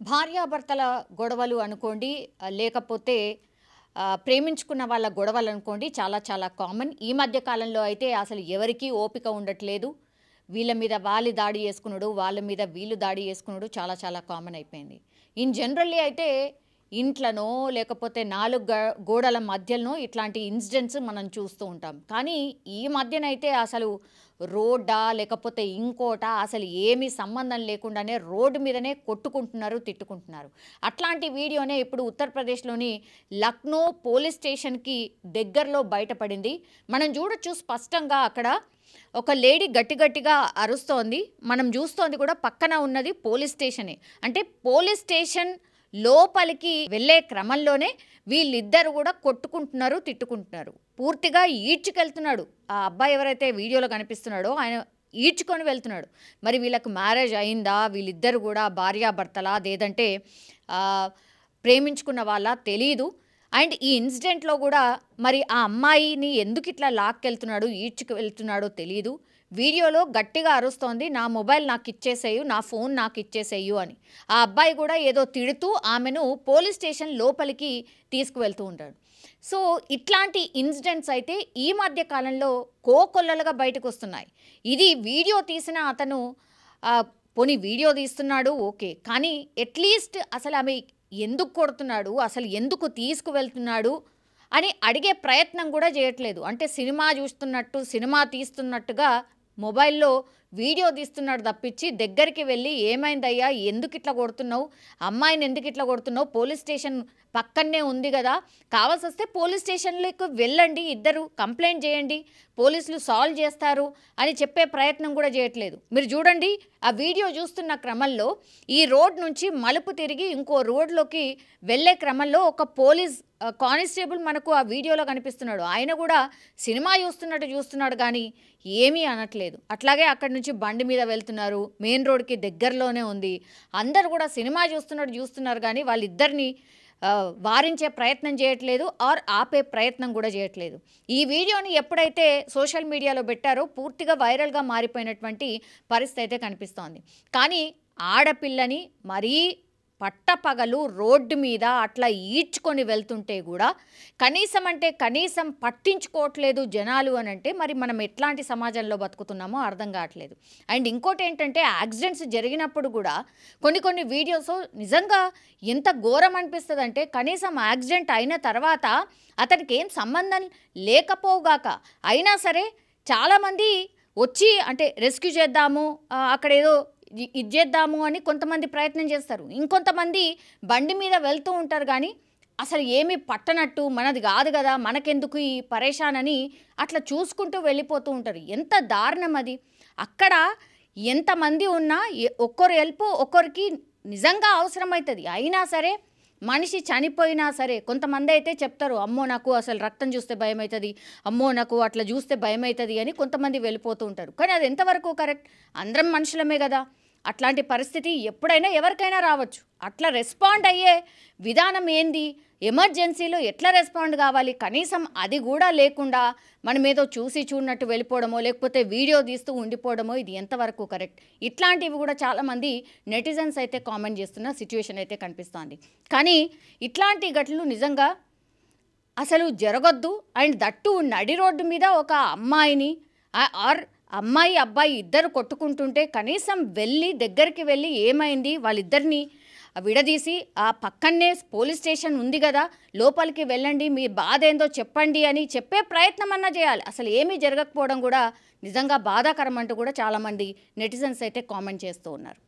భార్యాభర్తల గొడవలు అనుకోండి, లేకపోతే ప్రేమించుకున్న వాళ్ళ గొడవలు అనుకోండి, చాలా చాలా కామన్. ఈ మధ్య కాలంలో అయితే అసలు ఎవరికీ ఓపిక ఉండట్లేదు. వీళ్ళ మీద వాళ్ళు దాడి చేసుకునుడు, వాళ్ళ మీద వీళ్ళు దాడి చేసుకునుడు చాలా చాలా కామన్ అయిపోయింది. ఇన్ జనరల్లీ అయితే ఇంట్లోనో లేకపోతే నాలుగు గోడల మధ్యలో ఇట్లాంటి ఇన్సిడెంట్స్ మనం చూస్తూ ఉంటాం. కానీ ఈ మధ్యనైతే అసలు రోడ్డా లేకపోతే ఇంకోటా అసలు ఏమీ సంబంధం లేకుండానే రోడ్డు మీదనే కొట్టుకుంటున్నారు, తిట్టుకుంటున్నారు. అట్లాంటి వీడియోనే ఇప్పుడు ఉత్తరప్రదేశ్లోని లక్నో పోలీస్ స్టేషన్కి దగ్గరలో బయటపడింది. మనం చూడొచ్చు స్పష్టంగా అక్కడ ఒక లేడీ గట్టిగా అరుస్తోంది. మనం చూస్తోంది కూడా పక్కన ఉన్నది పోలీస్ స్టేషనే. అంటే పోలీస్ స్టేషన్ లోపలికి వెళ్ళే క్రమంలోనే వీళ్ళిద్దరు కూడా కొట్టుకుంటున్నారు, తిట్టుకుంటున్నారు. పూర్తిగా ఈడ్చుకెళ్తున్నాడు ఆ అబ్బాయి, ఎవరైతే వీడియోలో కనిపిస్తున్నాడో ఆయన ఈడ్చుకొని వెళ్తున్నాడు. మరి వీళ్ళకు మ్యారేజ్ అయిందా, వీళ్ళిద్దరు కూడా భార్యాభర్తలా లేదంటే ప్రేమించుకున్న వాళ్ళ తెలీదు. అండ్ ఈ ఇన్సిడెంట్లో కూడా మరి ఆ అమ్మాయిని ఎందుకు ఇట్లా లాక్కెళ్తున్నాడు, ఈడ్చుకు వెళ్తున్నాడో తెలీదు. వీడియోలో గట్టిగా అరుస్తోంది, నా మొబైల్ నాకు ఇచ్చేసేయు, నా ఫోన్ నాకు ఇచ్చేసేయు అని. ఆ అబ్బాయి కూడా ఏదో తిడుతూ ఆమెను పోలీస్ స్టేషన్ లోపలికి తీసుకువెళ్తూ ఉంటాడు. సో ఇట్లాంటి ఇన్సిడెంట్స్ అయితే ఈ మధ్య కాలంలో కోకొల్లలుగా బయటకు వస్తున్నాయి. ఇది వీడియో తీసిన అతను పోనీ వీడియో తీస్తున్నాడు ఓకే, కానీ అట్లీస్ట్ అసలు ఆమె ఎందుకు కొడుతున్నాడు, అసలు ఎందుకు తీసుకువెళ్తున్నాడు అని అడిగే ప్రయత్నం కూడా చేయట్లేదు. అంటే సినిమా చూస్తున్నట్టు, సినిమా తీస్తున్నట్టుగా మొబైల్లో వీడియో తీస్తున్నాడు తప్పించి దగ్గరికి వెళ్ళి ఏమైందయ్యా, ఎందుకు ఇట్లా కొడుతున్నావు, అమ్మాయిని ఎందుకు ఇట్లా కొడుతున్నావు, పోలీస్ స్టేషన్ పక్కనే ఉంది కదా, కావాల్సి వస్తే పోలీస్ స్టేషన్లోకి వెళ్ళండి, ఇద్దరు కంప్లైంట్ చేయండి, పోలీసులు సాల్వ్ చేస్తారు అని చెప్పే ప్రయత్నం కూడా చేయట్లేదు. మీరు చూడండి, ఆ వీడియో చూస్తున్న క్రమంలో ఈ రోడ్ నుంచి మలుపు తిరిగి ఇంకో రోడ్లోకి వెళ్ళే క్రమంలో ఒక పోలీస్ కానిస్టేబుల్ మనకు ఆ వీడియోలో కనిపిస్తున్నాడు. ఆయన కూడా సినిమా చూస్తున్నాడు కానీ ఏమీ అనట్లేదు. అట్లాగే అక్కడి నుంచి బండి మీద వెళ్తున్నారు, మెయిన్ రోడ్కి దగ్గరలోనే ఉంది. అందరు కూడా సినిమా చూస్తున్నారు కానీ వాళ్ళిద్దరిని వారించే ప్రయత్నం చేయట్లేదు, ఆర్ ఆపే ప్రయత్నం కూడా చేయట్లేదు. ఈ వీడియోని ఎప్పుడైతే సోషల్ మీడియాలో పెట్టారో పూర్తిగా వైరల్గా మారిపోయినటువంటి పరిస్థితి అయితే కనిపిస్తోంది. కానీ ఆడపిల్లని మరీ పట్టపగలు రోడ్డు మీద అట్లా ఈడ్చుకొని వెళ్తుంటే కూడా కనీసం పట్టించుకోవట్లేదు జనాలు అని అంటే మరి మనం ఎట్లాంటి సమాజంలో బతుకుతున్నామో అర్థం కావట్లేదు. అండ్ ఇంకోటి ఏంటంటే యాక్సిడెంట్స్ జరిగినప్పుడు కూడా కొన్ని వీడియోస్ నిజంగా ఎంత ఘోరం అనిపిస్తుంది అంటే, కనీసం యాక్సిడెంట్ అయిన తర్వాత అతనికి ఏం సంబంధం లేకపోగాక అయినా సరే చాలామంది వచ్చి అంటే రెస్క్యూ చేద్దాము, అక్కడ ఏదో ఇది చేద్దాము అని కొంతమంది ప్రయత్నం చేస్తారు. ఇంకొంతమంది బండి మీద వెళ్తూ ఉంటారు కానీ అసలు ఏమీ పట్టనట్టు, మనది కాదు కదా, మనకెందుకు ఈ పరేషాన్ అని అట్లా చూసుకుంటూ వెళ్ళిపోతూ ఉంటారు. ఎంత దారుణం అది. అక్కడ ఎంతమంది ఉన్నా ఒక్కరు హెల్ప్ ఒక్కరికి నిజంగా అవసరమవుతుంది. అయినా సరే మనిషి చనిపోయినా సరే కొంతమంది అయితే చెప్తారు, అమ్మో నాకు అసలు రక్తం చూస్తే భయం అవుతుంది, అమ్మో నాకు అట్లా చూస్తే భయం అవుతుంది అని కొంతమంది వెళ్ళిపోతూ ఉంటారు. కానీ అది ఎంతవరకు కరెక్ట్? అందరం మనుషులమే కదా. అట్లాంటి పరిస్థితి ఎప్పుడైనా ఎవరికైనా రావచ్చు. అట్లా రెస్పాండ్ అయ్యే విధానం ఏంది, ఎమర్జెన్సీలో ఎట్లా రెస్పాండ్ కావాలి, కనీసం అది కూడా లేకుండా మనం ఏదో చూసి చూడనట్టు వెళ్ళిపోవడమో లేకపోతే వీడియో తీస్తూ ఉండిపోవడమో ఇది ఎంతవరకు కరెక్ట్? ఇట్లాంటివి కూడా చాలామంది నెటిజన్స్ అయితే కామెంట్ చేస్తున్న సిచ్యువేషన్ అయితే కనిపిస్తోంది. కానీ ఇట్లాంటి ఘటనలు నిజంగా అసలు జరగొద్దు. అండ్ దట్టు నడి రోడ్డు మీద ఒక అమ్మాయిని ఆర్ అమ్మాయి అబ్బాయి ఇద్దరు కొట్టుకుంటుంటే కనీసం దగ్గరికి వెళ్ళి ఏమైంది వాళ్ళిద్దరిని విడదీసి ఆ పక్కనే పోలీస్ స్టేషన్ ఉంది కదా, లోపలికి వెళ్ళండి, మీ బాధ ఏందో చెప్పండి అని చెప్పే ప్రయత్నం అన్నా చేయాలి. అసలు ఏమీ జరగకపోవడం కూడా నిజంగా బాధాకరం అంటూ కూడా చాలామంది నెటిజన్స్ అయితే కామెంట్ చేస్తూ ఉన్నారు.